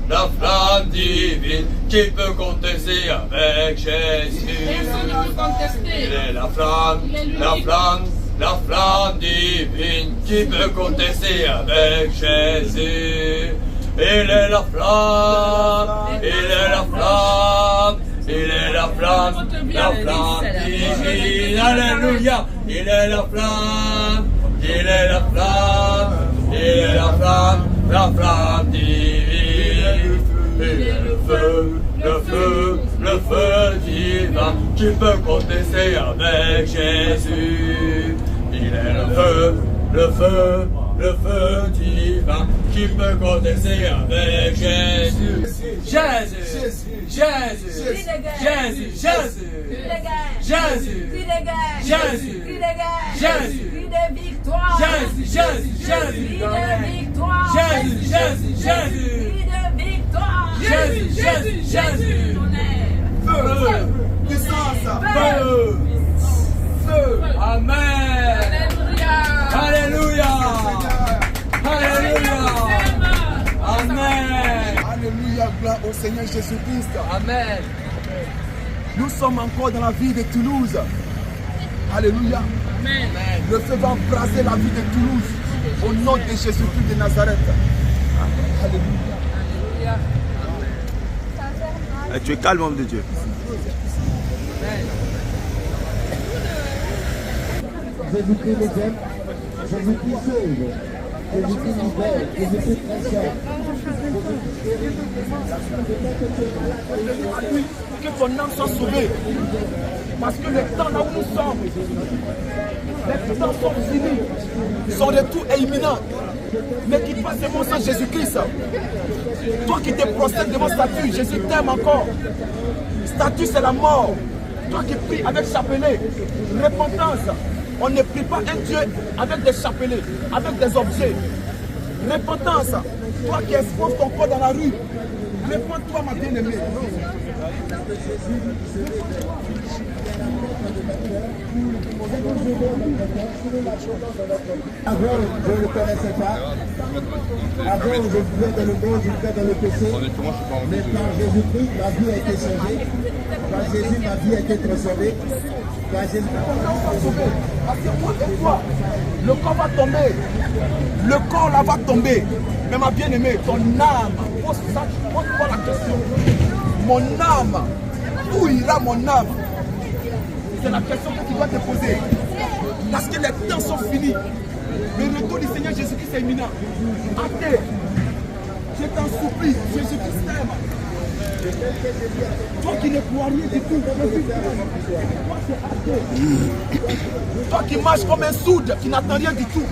la flamme divine qui peut contester avec Jésus. Il est la flamme divine qui peut contester avec Jésus. Il est la flamme, il est la flamme, il est la flamme divine. Alléluia, il est la flamme, il est la flamme, il est la flamme divine. Il est le feu divin qui peut contester avec Jésus. Il est le feu divin qui peut contester avec Jésus. Amen. Alléluia. Amen. Alléluia, gloire au Seigneur Jésus-Christ. Amen. Nous sommes encore dans la ville de Toulouse. Alléluia. Amen. Le feu va embraser la ville de Toulouse. Au nom de Jésus-Christ de Nazareth. Alléluia. Tu es calme, homme de Dieu. Jésus-Christ les aime, Jésus-Christ sauve, Jésus-Christ libère, Jésus-Christ transforme. Que ton âme soit sauvée. Parce que le temps là où nous sommes, les temps sont finis. Son retour est imminent. Mais qu'il passe mon sang Jésus-Christ. Toi qui te procèdes devant statue, Jésus t'aime encore. Statue c'est la mort. Toi qui pries avec chapelet, repentance. On ne prie pas un Dieu avec des chapelets, avec des objets. Repentance. Toi qui exposes ton corps dans la rue, réponds-toi ma bien-aimée. Avant, je ne le connaissais pas. Avant, je vivais dans le monde, je vivais dans le péché. Mais par Jésus-Christ, ma vie a été changée. Par Jésus, ma vie a été transformée. Par Jésus, le corps va tomber. Le corps là va tomber. Mais ma bien-aimée, ton âme, pose-toi la question. Mon âme, où ira mon âme? C'est la question que tu dois te poser. Parce que les temps sont finis. Le retour du Seigneur Jésus-Christ est imminent. Athée, je t'en supplie, Jésus-Christ t'aime. Toi qui ne crois rien du tout, toi qui marches comme un sourd qui n'attend rien du tout.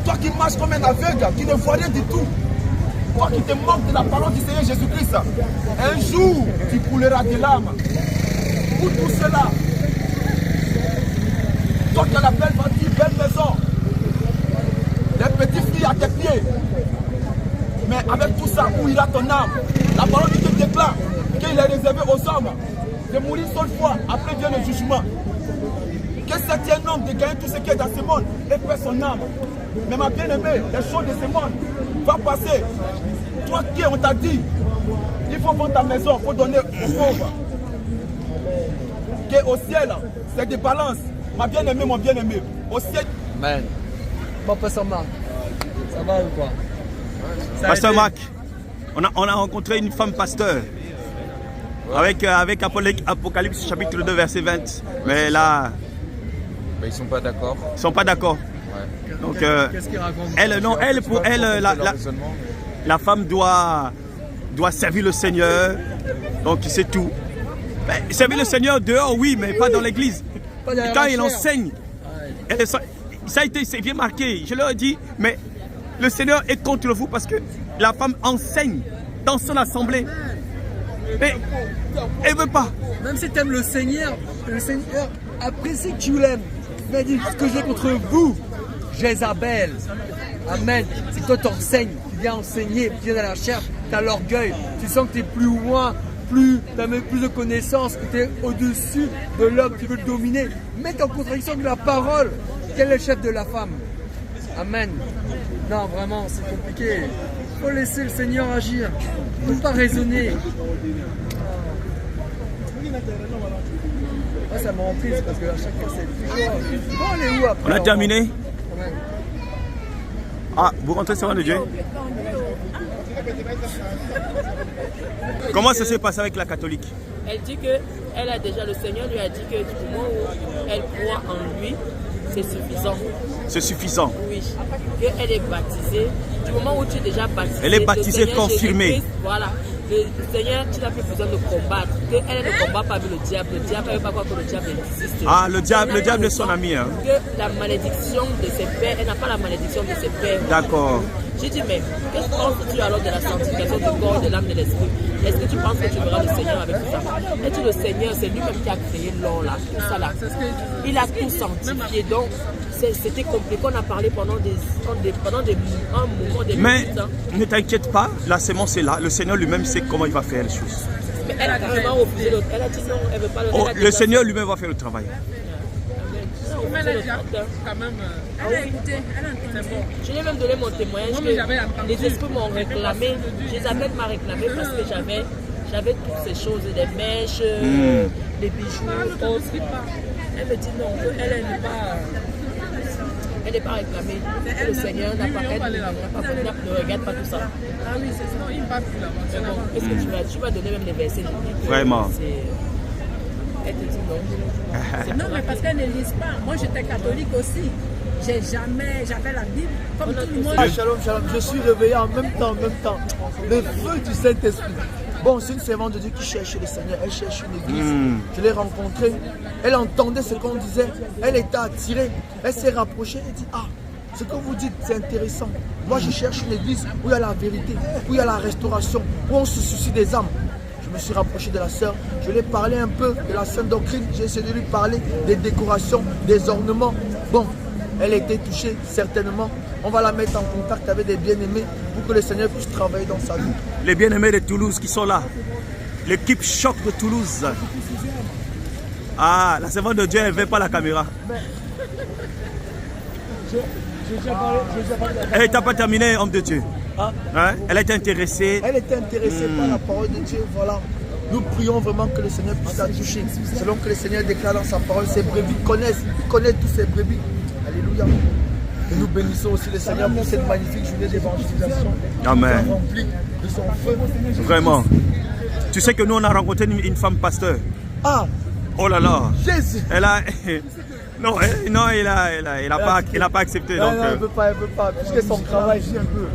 Toi qui marches comme un aveugle qui ne voit rien du tout. Toi qui te moques de la parole du Seigneur Jésus-Christ. Un jour, tu couleras des larmes. Pour tout cela, toi qui as la belle voiture, belle maison, les petites filles à tes pieds. Mais avec tout ça, où ira ton âme? La parole de Dieu déclare qu'il est réservé aux hommes de mourir seule fois, après vient le jugement. Que c'est un homme de gagner tout ce qui est dans ce monde et perd son âme. Mais ma bien-aimée, les choses de ce monde vont passer. Toi qui on t'a dit, il faut vendre ta maison, il faut donner aux pauvres. Que au ciel, c'est des balances. Ma bien-aimée, mon bien-aimé, au ciel. Amen. Bon, Pasteur Marc, ça va ou quoi? Pasteur Marc, on a rencontré une femme pasteur. Avec Apocalypse chapitre 2 verset 20. Mais là... Mais ils sont pas d'accord. Ils sont pas d'accord. Ouais. Donc, qu'est-ce qu'il raconte? pour elle, la femme doit servir le Seigneur. Donc c'est tout. Mais, servir le Seigneur dehors, oui, mais pas dans l'église. Quand il enseigne, ça a été bien marqué. Je leur ai dit, mais le Seigneur est contre vous parce que la femme enseigne dans son assemblée. Mais elle ne veut pas. Même si tu aimes le Seigneur apprécie que tu l'aimes. Il a dit, ce que j'ai contre vous, Jézabel. Amen. C'est que toi t'enseignes, tu viens enseigner, tu viens à la chair, tu as l'orgueil, tu sens que tu es plus loin, tu as même plus de connaissances, que tu es au-dessus de l'homme, tu veux le dominer. Mets en contradiction de la parole. Quel est le chef de la femme? Amen. Non, vraiment, c'est compliqué. faut laisser le Seigneur agir. Il ne faut pas raisonner. Moi, ça me rend triste parce qu'à chaque fois, c'est toujours... Bon, on est où après? On a terminé? Ah, vous rentrez sur de Dieu? Comment ça s'est passé avec la catholique? Elle dit que elle a déjà, le Seigneur lui a dit que du moment où elle croit en lui, c'est suffisant. C'est suffisant. Oui. Qu'elle est baptisée. Du moment où tu es déjà baptisée. Elle est baptisée, confirmée. Voilà. Le Seigneur, tu n'as plus besoin de combattre. Elle ne combat pas avec le diable. Le diable ne veut pas croire que le diable existe. Ah, le diable est son ami. Hein. Que la malédiction de ses pères, elle n'a pas la malédiction de ses pères. D'accord. J'ai dit, mais que penses-tu alors de la sanctification du corps, de l'âme, de l'esprit? Est-ce que tu penses que tu verras le Seigneur avec tout ça? Et dit, le Seigneur, c'est lui-même qui a créé l'or là, tout ça là. Il a tout sanctifié. Donc, c'était compliqué. On a parlé pendant un moment, des mais minutes. Hein. Ne t'inquiète pas, la sémence est là. Le Seigneur lui-même sait comment il va faire les choses. Mais elle a carrément refusé l'autre. Elle a dit non, elle ne veut pas le oh, le Seigneur lui-même va faire le travail. Elle a écouté, elle a entendu. Je lui ai même donné mon témoignage que les esprits m'ont réclamé. Isabelle m'a réclamé parce que j'avais toutes ces choses, des mèches, des bijoux, autres. Elle me dit non, elle n'est pas réclamée. Le Seigneur n'a pas, ne regarde pas tout ça. Ah oui, c'est ça, il ne parle plus là-bas. Qu'est-ce que tu vas donner même les versets bibliques? Vraiment. Elle te dit non. Non, mais parce qu'elle ne lise pas. Moi, j'étais catholique aussi. J'avais la Bible comme tout le monde. Ah, shalom, shalom. Je suis réveillé en même temps. Le feu du Saint-Esprit. Bon, c'est une servante de Dieu qui cherche le Seigneur. Elle cherche une église. Je l'ai rencontrée. Elle entendait ce qu'on disait. Elle était attirée. Elle s'est rapprochée. Elle dit, ah, ce que vous dites, c'est intéressant. Moi, je cherche une église où il y a la vérité, où il y a la restauration, où on se soucie des âmes. Je me suis rapproché de la sœur, je lui ai parlé un peu de la sainte doctrine, j'ai essayé de lui parler des décorations, des ornements. Bon, elle a été touchée, certainement. On va la mettre en contact avec des bien-aimés pour que le Seigneur puisse travailler dans sa vie. Les bien-aimés de Toulouse qui sont là. L'équipe choc de Toulouse. Ah, la servante de Dieu, elle ne veut pas la caméra. Elle n'était pas terminée, homme de Dieu. Hein? Elle a été intéressée. Elle était intéressée par la parole de Dieu. Voilà. Nous prions vraiment que le Seigneur puisse la toucher. Selon que le Seigneur déclare dans sa parole, ses brebis connaît tous ses brebis. Alléluia. Et nous bénissons aussi le Seigneur pour cette magnifique journée d'évangélisation. Amen. Remplie de son feu. Vraiment. Tu sais que nous, on a rencontré une femme pasteur. Ah. Oh là là. Jésus. Elle a... Non, il n'a pas accepté. Non, donc, non, elle ne veut pas, puisque son travail vit un peu.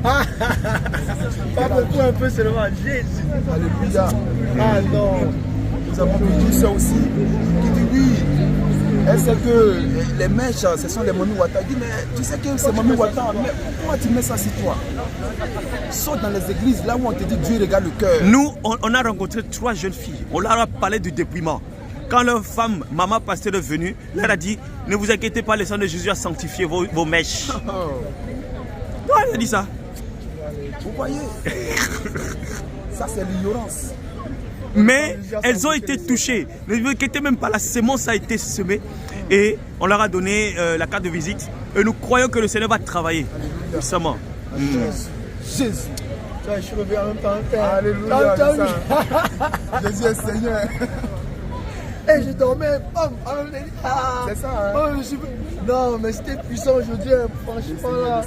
Pas beaucoup, un peu seulement. Jésus. Alléluia. Ah non. Nous avons une soeur aussi qui dit oui. Elle sait que les mèches, ce sont les Mami Wata. Elle dit, mais tu sais que c'est Mami Wata, mais pourquoi tu mets ça sur toi? Saute dans les églises, là où on te dit Dieu regarde le cœur. Nous, on a rencontré 3 jeunes filles. On leur a parlé du dépouillement. Quand leur femme, maman pasteur est venue, elle a dit, ne vous inquiétez pas, le sang de Jésus a sanctifié vos mèches. Ouais, elle a dit ça. Vous voyez? Ça, c'est l'ignorance. Mais elles ont été touchées. Ne vous inquiétez même pas, la sémence a été semée. Et on leur a donné la carte de visite. Et nous croyons que le Seigneur va travailler. Puissamment. Jésus. Je suis revenu en même temps. Alléluia. Jésus est Seigneur. Et je dormais, c'est ça, hein? Non, mais c'était puissant aujourd'hui, franchement là.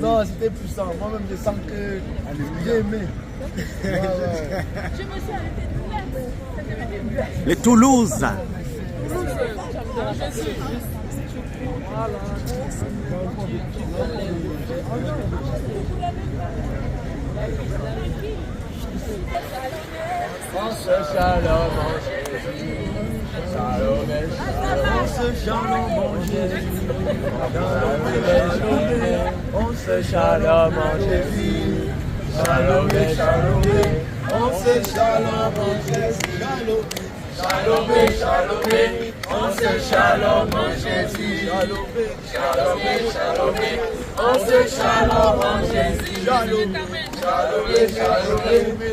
Non, c'était puissant. Moi-même, je sens que j'ai aimé. Je me suis arrêtée de Les Toulouse. Shalom, shalom, mon Jésus. On se shalom, mon Jésus. Shalom, shalom, on se shalom, mon Jésus. Shalom, shalom, on se shalom, mon Jésus. Shalom, shalom, on se shalom, mon Jésus. Shalom, shalom,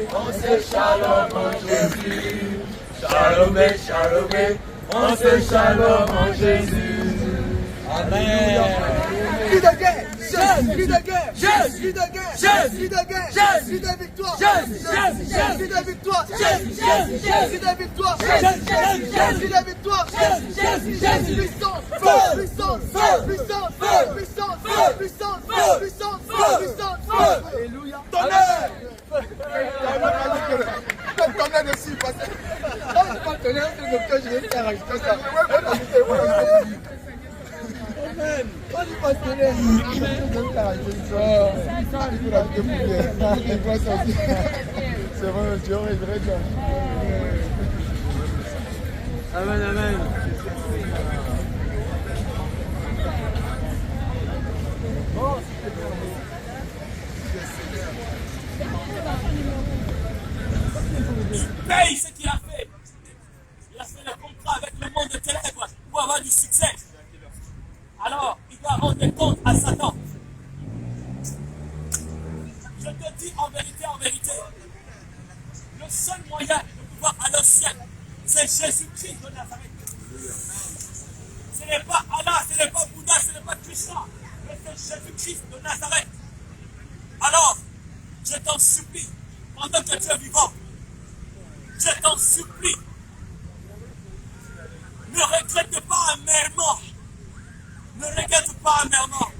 on se shalom, mon Jésus. Shalom, shalom, on se shalom, mon Jésus. Amen. Jésus de guerre, Jésus de guerre, Jésus de guerre, Jésus de victoire, Jésus de victoire, Jésus de victoire, Jésus de victoire, Jésus puissance, puissance, puissance, puissance, puissance, puissance, puissance, alléluia, tonnerre. Tonnerre dessus, parce que là, je pas tonnerre, c'est le docteur, je vais faire ajouter ça. Amen. Pas du pasteur. C'est vrai, Dieu est vrai. Amen, amen. Paye ce qu'il a fait. Il a fait le contrat avec le monde de ténèbres pour avoir du succès. Alors, il doit rendre compte à Satan. Je te dis en vérité, le seul moyen de pouvoir aller au ciel, c'est Jésus-Christ de Nazareth. Ce n'est pas Allah, ce n'est pas Bouddha, ce n'est pas Krishna, mais c'est Jésus-Christ de Nazareth. Alors, je t'en supplie, pendant que tu es vivant, je t'en supplie, ne regrette pas amèrement. Ne regrette pas amèrement.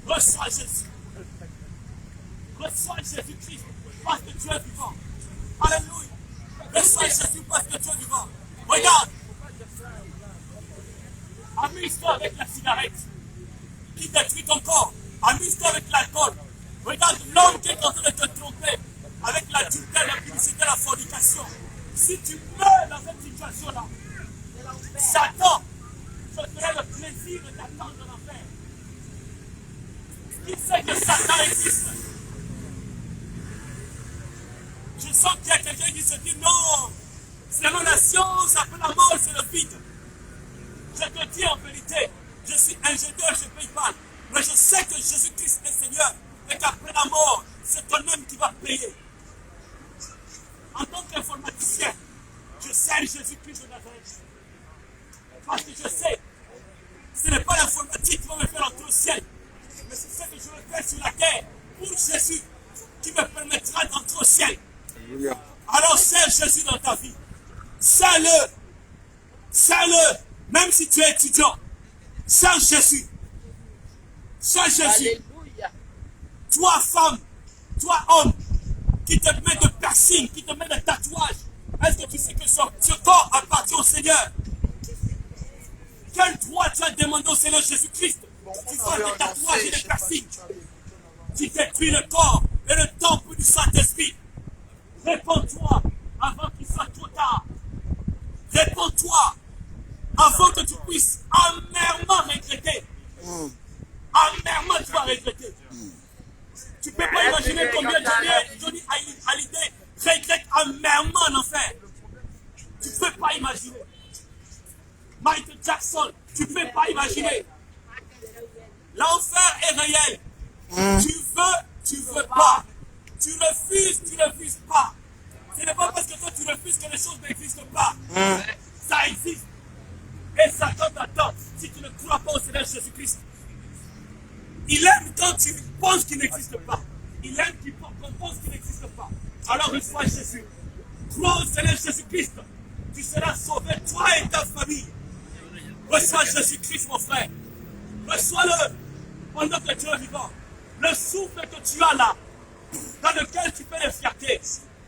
Reçois Jésus. Reçois Jésus-Christ parce que tu es vivant. Alléluia. Reçois Jésus parce que tu es vivant. Regarde. Amuse-toi avec la cigarette qui détruit ton corps. Amuse-toi avec l'alcool. Regarde l'homme qui est en train de te tromper avec l'adultère, la publicité, la fornication. Si tu meurs dans cette situation-là, Satan, je ferai le plaisir de t'attendre en enfer. Qui sait que Satan existe? Je sens qu'il y a quelqu'un qui se dit non, selon la science, après la mort, c'est le vide. Je te dis en vérité, je suis ingénieur, je ne paye pas. Mais je sais que Jésus-Christ est Seigneur et qu'après la mort, c'est toi-même qui vas payer. En tant qu'informaticien, je sers Jésus-Christ de Nazareth. Parce que je sais, ce n'est pas l'informatique qui va me faire entrer au ciel, mais c'est ce que je vais faire sur la terre pour Jésus qui me permettra d'entrer au ciel. Alors sers Jésus dans ta vie. Sers-le. Sers-le. Même si tu es étudiant, sers Jésus. Sers Jésus. Alléluia. Toi, femme, toi, homme, qui te met de piercing, qui te met de tatouages, est-ce que tu sais que ce corps appartient au Seigneur? Quel droit tu as demandé au Seigneur Jésus-Christ? Tu fais des tatouages et des piercings. Tu détruis le corps et le temple du Saint-Esprit. Réponds-toi avant qu'il soit trop tard. Réponds-toi avant que tu puisses amèrement regretter. Amèrement tu vas regretter. Tu ne peux pas imaginer combien Johnny Hallyday regrette amèrement en enfer. Tu ne peux pas imaginer. Michael Jackson, tu ne peux pas imaginer. L'enfer est réel. Tu veux pas. Tu refuses pas. Ce n'est pas parce que toi tu refuses que les choses n'existent pas. Ça existe. Et Satan t'attend si tu ne crois pas au Seigneur Jésus-Christ. Il aime quand tu penses qu'il n'existe pas. Il aime qu'on pense qu'il n'existe pas. Alors reçois Jésus. Crois au Seigneur Jésus-Christ. Tu seras sauvé, toi et ta famille. Reçois Jésus-Christ, mon frère. Reçois-le pendant que tu es vivant. Le souffle que tu as là, dans lequel tu fais les fiertés.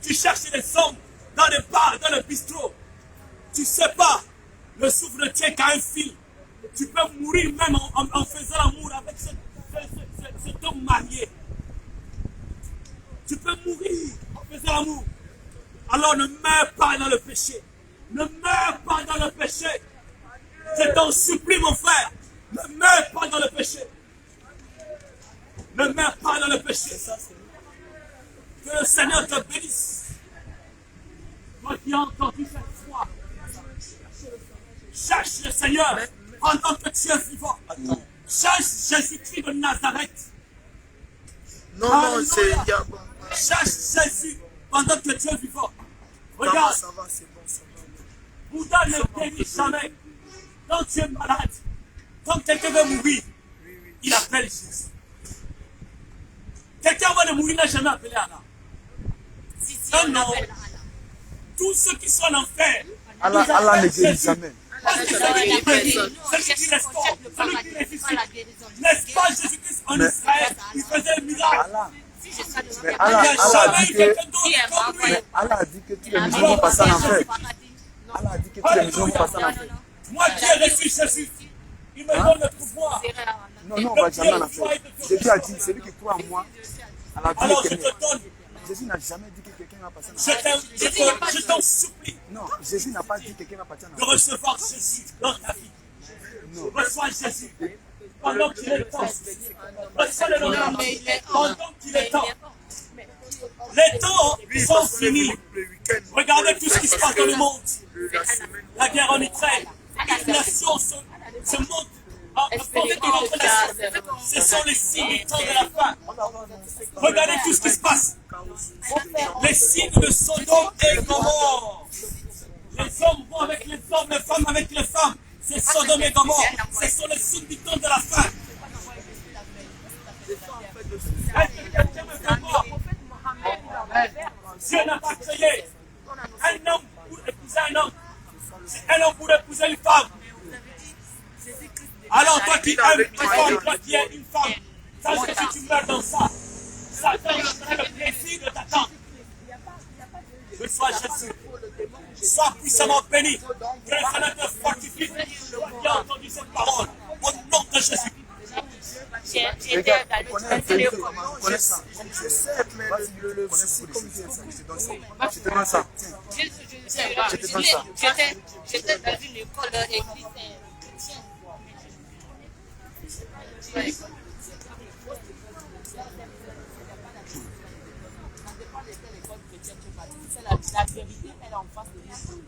Tu cherches les hommes dans les bars, dans le bistrot. Tu ne sais pas, le souffle ne tient qu'à un fil. Tu peux mourir même en faisant l'amour avec cet homme marié. Tu peux mourir en faisant l'amour. Alors ne meurs pas dans le péché. Ne meurs pas dans le péché. Je t'en supplie, mon frère. Ne meurs pas dans le péché. Ne meurs pas dans le péché. Que le Seigneur te bénisse. Toi qui as entendu cette foi, cherche le Seigneur pendant que tu es vivant. Cherche Jésus-Christ de Nazareth. Non, Seigneur. Cherche Jésus pendant que tu es vivant. Regarde. Ça va, c'est bon. Bouddha ne guérit jamais. Quand tu es malade, quand quelqu'un veut mourir, il appelle Jésus. Quelqu'un avant de mourir n'a jamais appelé Allah. Non, non. Tous ceux qui sont en enfer, Allah ne guérit jamais. Celui qui restaure, celui qui ressuscite. N'est-ce pas Jésus-Christ en Israël, il faisait un miracle. Mais Allah a dit que tous les musulmans vont passer en enfer. Allah a dit que tous les musulmans vont passer en enfer. Moi qui ai reçu Jésus, il me donne le pouvoir. Non, on va jamais en enfer. Jésus a dit, celui qui croit en moi, à la vie alors je éternelle. te donne. Jésus n'a jamais dit que quelqu'un va passer en enfer. Je t'en supplie Non, Jésus n'a pas dit que quelqu'un va passer en de enfer. recevoir Jésus dans ta vie. Reçois Jésus pendant qu'il est temps. Reçois le nom pendant qu'il est temps. Les temps sont finis. Regardez tout ce qui se passe dans le monde. La guerre en Ukraine, les nations se montent. Ce sont les signes du temps de la fin. Regardez tout ce qui se passe. Les signes de Sodome et Gomorrhe. Les hommes vont avec les hommes, les femmes avec les femmes. C'est Sodome et Gomorrhe. Ce sont les signes du temps de la fin. Est-ce que quelqu'un me fait voir? Dieu n'a pas créé un homme pour épouser un homme. C'est un homme pour épouser une femme. Alors toi qui aimes une femme, toi qui es une femme, sache que si tu meurs dans ça, Satan aura le plaisir de t'attendre. Reçois Jésus. Sois puissamment béni. Que le Seigneur te fortifie. Tu as entendu cette parole. Au nom de Jésus. Regarde, vous connaissez ça. Je sais, mais le souci, comme je te donne ça. Je te donne ça. Je te donne ça. J'étais dans une école église. La vérité, elle est en face de nous.